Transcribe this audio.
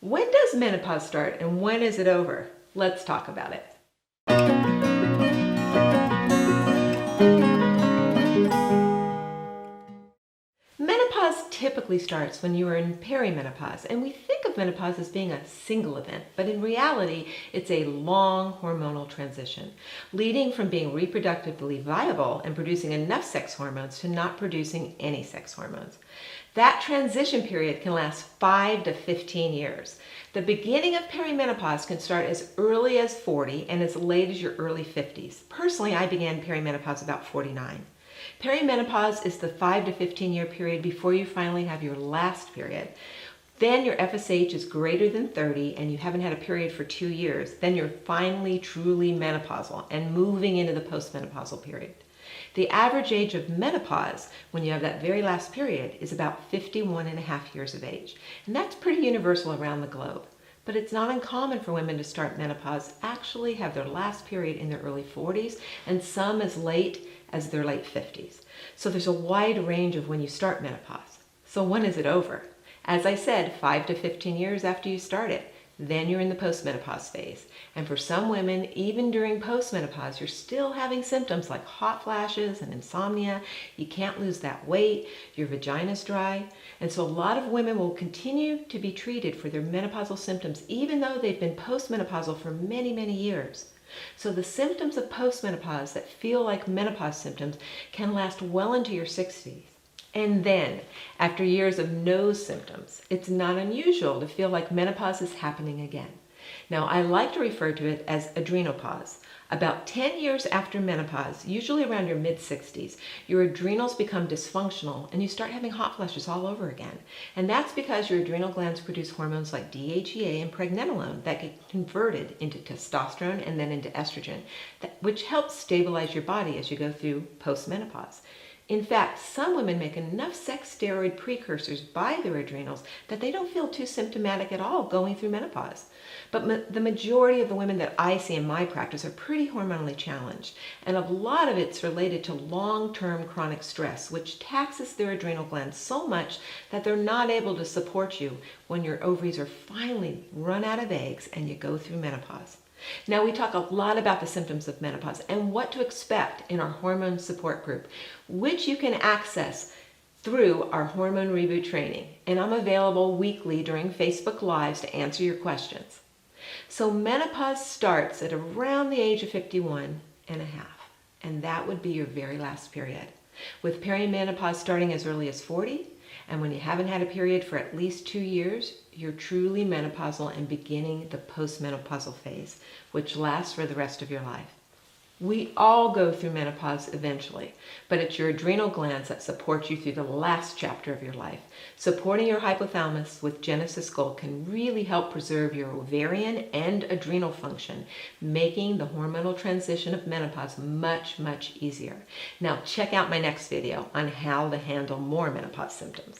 When does menopause start and when is it over? Let's talk about it. Menopause typically starts when you are in perimenopause, and we think of menopause as being a single event, but in reality, it's a long hormonal transition, leading from being reproductively viable and producing enough sex hormones to not producing any sex hormones. That transition period can last 5 to 15 years. The beginning of perimenopause can start as early as 40 and as late as your early 50s. Personally, I began perimenopause about 49. Perimenopause is the 5 to 15 year period before you finally have your last period. Then your FSH is greater than 30 and you haven't had a period for 2 years. Then you're finally truly menopausal and moving into the postmenopausal period. The average age of menopause when you have that very last period is about 51 and a half years of age. And that's pretty universal around the globe. But it's not uncommon for women to start menopause, actually have their last period in their early 40s, and some as late as their late 50s. So there's a wide range of when you start menopause. So when is it over? As I said, 5 to 15 years after you start it. Then you're in the postmenopause phase. And for some women, even during postmenopause, you're still having symptoms like hot flashes and insomnia. You can't lose that weight. Your vagina's dry. And so a lot of women will continue to be treated for their menopausal symptoms, even though they've been postmenopausal for many, many years. So the symptoms of postmenopause that feel like menopause symptoms can last well into your 60s. And then, after years of no symptoms, it's not unusual to feel like menopause is happening again. Now, I like to refer to it as adrenopause. About 10 years after menopause, usually around your mid-60s, your adrenals become dysfunctional and you start having hot flashes all over again. And that's because your adrenal glands produce hormones like DHEA and pregnenolone that get converted into testosterone and then into estrogen, which helps stabilize your body as you go through postmenopause. In fact, some women make enough sex steroid precursors by their adrenals that they don't feel too symptomatic at all going through menopause. But the majority of the women that I see in my practice are pretty hormonally challenged, and a lot of it's related to long-term chronic stress, which taxes their adrenal glands so much that they're not able to support you when your ovaries are finally run out of eggs and you go through menopause. Now, we talk a lot about the symptoms of menopause and what to expect in our hormone support group, which you can access through our Hormone Reboot training. And I'm available weekly during Facebook Lives to answer your questions. So menopause starts at around the age of 51 and a half, and that would be your very last period. With perimenopause starting as early as 40, and when you haven't had a period for at least 2 years, you're truly menopausal and beginning the postmenopausal phase, which lasts for the rest of your life. We all go through menopause eventually, but it's your adrenal glands that support you through the last chapter of your life. Supporting your hypothalamus with Genesis Gold can really help preserve your ovarian and adrenal function, making the hormonal transition of menopause much, much easier. Now check out my next video on how to handle more menopause symptoms.